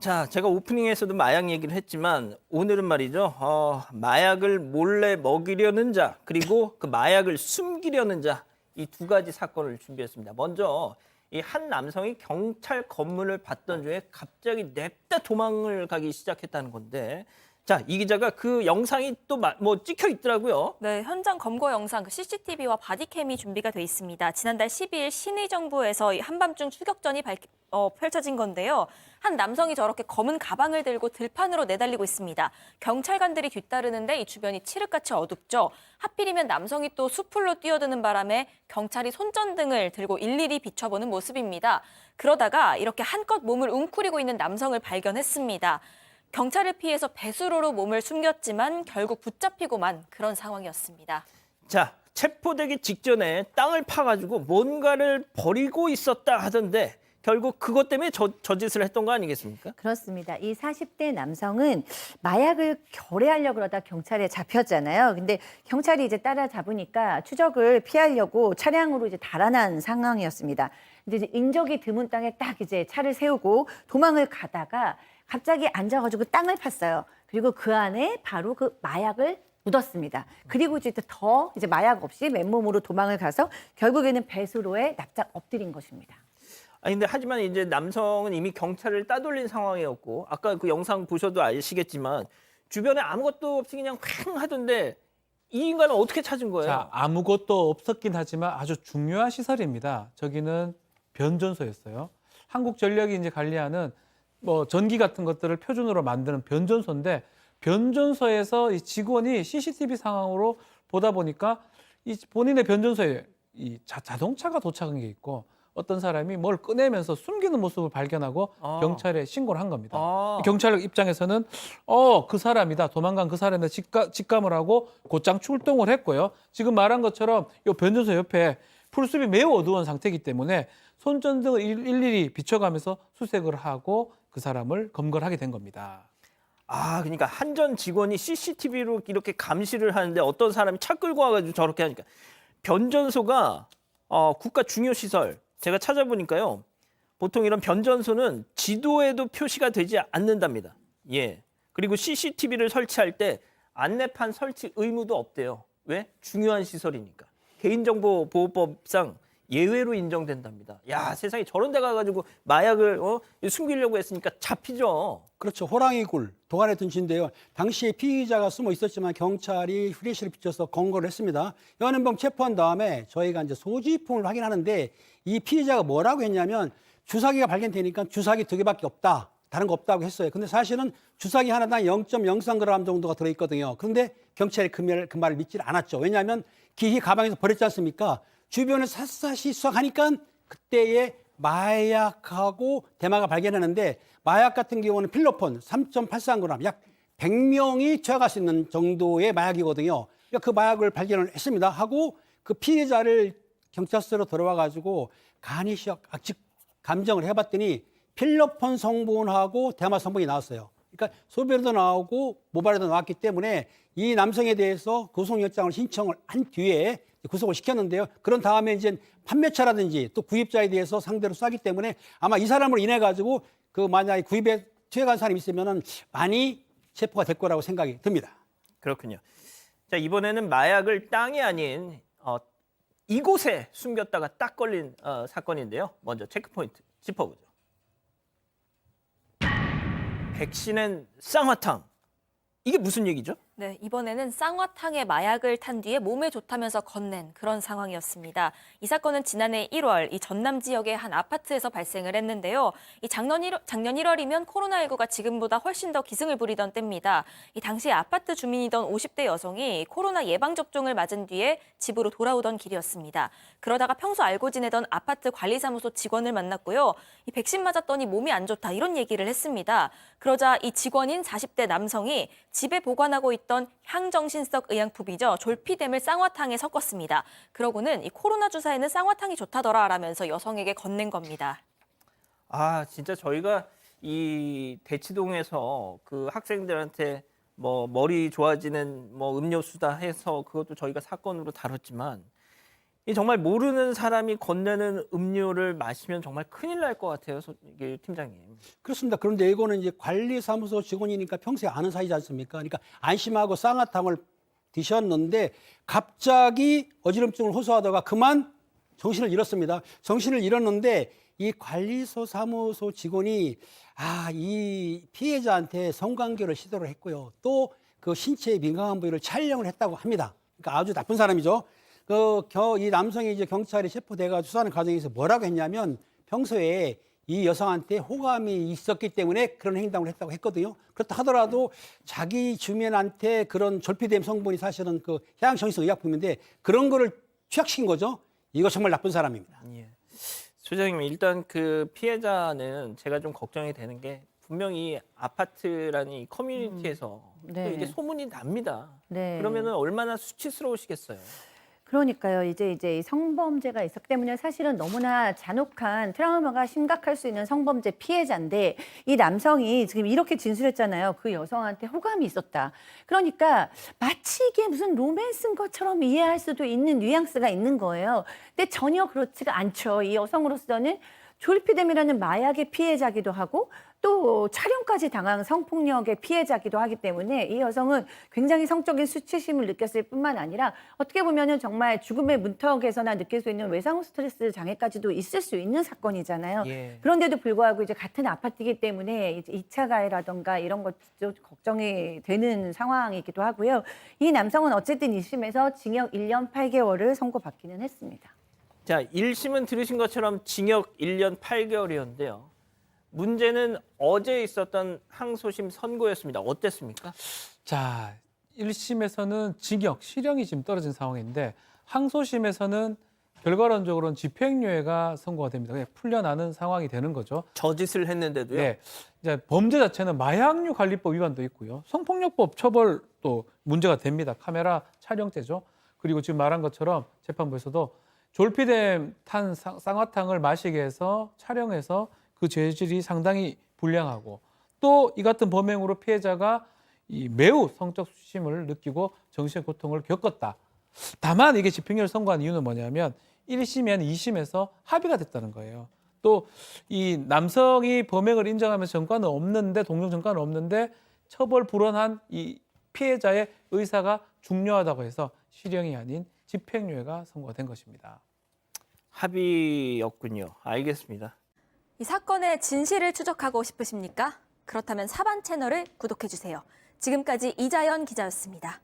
자, 제가 오프닝에서도 마약 얘기를 했지만 오늘은 말이죠. 마약을 몰래 먹이려는 자 그리고 그 마약을 숨기려는 자 이 두 가지 사건을 준비했습니다. 먼저 이 한 남성이 경찰 검문을 받던 중에 갑자기 냅다 도망을 가기 시작했다는 건데 자, 이 기자가 그 영상이 또 뭐 찍혀 있더라고요. 네, 현장 검거 영상, CCTV와 바디캠이 준비가 돼 있습니다. 지난달 12일 신의 정부에서 이 한밤중 추격전이 펼쳐진 건데요. 한 남성이 저렇게 검은 가방을 들고 들판으로 내달리고 있습니다. 경찰관들이 뒤따르는데 이 주변이 칠흑같이 어둡죠. 하필이면 남성이 또 수풀로 뛰어드는 바람에 경찰이 손전등을 들고 일일이 비춰보는 모습입니다. 그러다가 이렇게 한껏 몸을 웅크리고 있는 남성을 발견했습니다. 경찰을 피해서 배수로로 몸을 숨겼지만 결국 붙잡히고만 그런 상황이었습니다. 자, 체포되기 직전에 땅을 파가지고 뭔가를 버리고 있었다 하던데 결국 그것 때문에 저 짓을 했던 거 아니겠습니까? 그렇습니다. 이 40대 남성은 마약을 결해하려고 그러다 경찰에 잡혔잖아요. 근데 경찰이 이제 따라잡으니까 추적을 피하려고 차량으로 이제 달아난 상황이었습니다. 근데 이제 인적이 드문 땅에 딱 이제 차를 세우고 도망을 가다가 갑자기 앉아가지고 땅을 팠어요. 그리고 그 안에 바로 그 마약을 묻었습니다. 그리고 이제 더 이제 마약 없이 맨몸으로 도망을 가서 결국에는 배수로에 납작 엎드린 것입니다. 아니 근데 하지만 이제 남성은 이미 경찰을 따돌린 상황이었고 아까 그 영상 보셔도 아시겠지만 주변에 아무것도 없이 그냥 휑 하던데 이 인간은 어떻게 찾은 거예요? 자, 아무것도 없었긴 하지만 아주 중요한 시설입니다. 저기는 변전소였어요. 한국전력이 이제 관리하는 뭐 전기 같은 것들을 표준으로 만드는 변전소인데 변전소에서 이 직원이 CCTV 상황으로 보다 보니까 이 본인의 변전소에 이 자동차가 도착한 게 있고 어떤 사람이 뭘 꺼내면서 숨기는 모습을 발견하고 경찰에 신고를 한 겁니다. 경찰 입장에서는 그 사람이다. 도망간 그 사람이다. 직감을 하고 곧장 출동을 했고요. 지금 말한 것처럼 이 변전소 옆에 풀숲이 매우 어두운 상태이기 때문에 손전등을 일일이 비춰가면서 수색을 하고 그 사람을 검거를 하게 된 겁니다. 그러니까 한전 직원이 CCTV로 이렇게 감시를 하는데 어떤 사람이 차 끌고 와가지고 저렇게 하니까 변전소가 국가 중요 시설 제가 찾아보니까요. 보통 이런 변전소는 지도에도 표시가 되지 않는답니다. 예. 그리고 CCTV를 설치할 때 안내판 설치 의무도 없대요. 왜? 중요한 시설이니까. 개인정보보호법상 예외로 인정된답니다. 야, 세상에 저런 데 가가지고 마약을 숨기려고 했으니까 잡히죠. 그렇죠. 호랑이 굴, 도안에 둔치인데요. 당시에 피의자가 숨어 있었지만 경찰이 후레쉬를 비춰서 검거를 했습니다. 연은범 체포한 다음에 저희가 이제 소지품을 확인하는데 이 피의자가 뭐라고 했냐면 주사기가 발견되니까 주사기 2개밖에 없다. 다른 거 없다고 했어요. 근데 사실은 주사기 하나당 0.03g 정도가 들어있거든요. 그런데 경찰이 그 말을 믿지 않았죠. 왜냐하면 기히 가방에서 버렸지 않습니까? 주변을 샅샅이 수색하니까 그때의 마약하고 대마가 발견하는데 마약 같은 경우는 필로폰 3.83g, 약 100명이 투약할 수 있는 정도의 마약이거든요. 그러니까 그 마약을 발견을 했습니다. 하고 그 피해자를 경찰서로 들어와가지고 간이식 악직 감정을 해봤더니 필로폰 성분하고 대마 성분이 나왔어요. 그러니까 소변에도 나오고 모발에도 나왔기 때문에 이 남성에 대해서 구속영장을 신청을 한 뒤에 구속을 시켰는데요. 그런 다음에 이제 판매처라든지 또 구입자에 대해서 상대로 쏴기 때문에 아마 이 사람으로 인해 가지고 그 만약에 구입에 투약한 사람이 있으면은 많이 체포가 될 거라고 생각이 듭니다. 그렇군요. 자, 이번에는 마약을 땅이 아닌 이곳에 숨겼다가 딱 걸린 사건인데요. 먼저 체크포인트 짚어보죠. 백신엔 쌍화탕. 이게 무슨 얘기죠? 네, 이번에는 쌍화탕에 마약을 탄 뒤에 몸에 좋다면서 건넨 그런 상황이었습니다. 이 사건은 지난해 1월 이 전남 지역의 한 아파트에서 발생을 했는데요. 이 작년 1월이면 코로나19가 지금보다 훨씬 더 기승을 부리던 때입니다. 이 당시 아파트 주민이던 50대 여성이 코로나 예방접종을 맞은 뒤에 집으로 돌아오던 길이었습니다. 그러다가 평소 알고 지내던 아파트 관리사무소 직원을 만났고요. 이 백신 맞았더니 몸이 안 좋다 이런 얘기를 했습니다. 그러자 이 직원인 40대 남성이 집에 보관하고 있던 향정신석 의약품이죠. 졸피뎀을 쌍화탕에 섞었습니다. 그러고는 이 코로나 주사에는 쌍화탕이 좋다더라 라면서 여성에게 건넨 겁니다. 진짜 저희가 이 대치동에서 그 학생들한테 뭐 머리 좋아지는 뭐 음료수다 해서 그것도 저희가 사건으로 다뤘지만 이 정말 모르는 사람이 건네는 음료를 마시면 정말 큰일 날 것 같아요, 이게 팀장님. 그렇습니다. 그런데 이거는 이제 관리사무소 직원이니까 평소에 아는 사이지 않습니까? 그러니까 안심하고 쌍화탕을 드셨는데 갑자기 어지럼증을 호소하다가 그만 정신을 잃었습니다. 정신을 잃었는데 이 관리소 사무소 직원이 이 피해자한테 성관계를 시도를 했고요. 또 그 신체의 민감한 부위를 촬영을 했다고 합니다. 그러니까 아주 나쁜 사람이죠. 이 남성이 이제 경찰에 체포돼가 수사하는 과정에서 뭐라고 했냐면 평소에 이 여성한테 호감이 있었기 때문에 그런 행동을 했다고 했거든요. 그렇다 하더라도 자기 주변한테 그런 졸피뎀 성분이 사실은 그 해양정신성 의약품인데 그런 거를 취약시킨 거죠. 이거 정말 나쁜 사람입니다. 예. 소장님, 일단 그 피해자는 제가 좀 걱정이 되는 게 분명히 아파트라는 이 커뮤니티에서 네. 또 이게 소문이 납니다. 네. 그러면은 얼마나 수치스러우시겠어요. 그러니까요. 이제 이 성범죄가 있었기 때문에 사실은 너무나 잔혹한 트라우마가 심각할 수 있는 성범죄 피해자인데 이 남성이 지금 이렇게 진술했잖아요. 그 여성한테 호감이 있었다. 그러니까 마치 이게 무슨 로맨스인 것처럼 이해할 수도 있는 뉘앙스가 있는 거예요. 근데 전혀 그렇지가 않죠. 이 여성으로서는 졸피뎀이라는 마약의 피해자기도 하고 또 촬영까지 당한 성폭력의 피해자기도 하기 때문에 이 여성은 굉장히 성적인 수치심을 느꼈을 뿐만 아니라 어떻게 보면은 정말 죽음의 문턱에서나 느낄 수 있는 외상 스트레스 장애까지도 있을 수 있는 사건이잖아요. 예. 그런데도 불구하고 이제 같은 아파트이기 때문에 이제 2차 가해라던가 이런 것도 걱정이 되는 상황이기도 하고요. 이 남성은 어쨌든 1심에서 징역 1년 8개월을 선고받기는 했습니다. 자, 1심은 들으신 것처럼 징역 1년 8개월이었는데요. 문제는 어제 있었던 항소심 선고였습니다. 어땠습니까? 자, 1심에서는 징역, 실형이 지금 떨어진 상황인데 항소심에서는 결과론적으로는 집행유예가 선고가 됩니다. 그냥 풀려나는 상황이 되는 거죠. 저짓을 했는데도요. 네, 이제 범죄 자체는 마약류 관리법 위반도 있고요. 성폭력법 처벌도 문제가 됩니다. 카메라 촬영죄죠. 그리고 지금 말한 것처럼 재판부에서도 졸피뎀 탄 쌍화탕을 마시게 해서 촬영해서 그 재질이 상당히 불량하고 또 이 같은 범행으로 피해자가 매우 성적 수치심을 느끼고 정신의 고통을 겪었다. 다만 이게 집행유예를 선고한 이유는 뭐냐면 1심이 2심에서 합의가 됐다는 거예요. 또 이 남성이 범행을 인정하면서 전과는 없는데 동종 전과는 없는데 처벌 불원한 이 피해자의 의사가 중요하다고 해서 실형이 아닌 집행유예가 선고가 된 것입니다. 합의였군요. 알겠습니다. 이 사건의 진실을 추적하고 싶으십니까? 그렇다면 사반 채널을 구독해주세요. 지금까지 이자연 기자였습니다.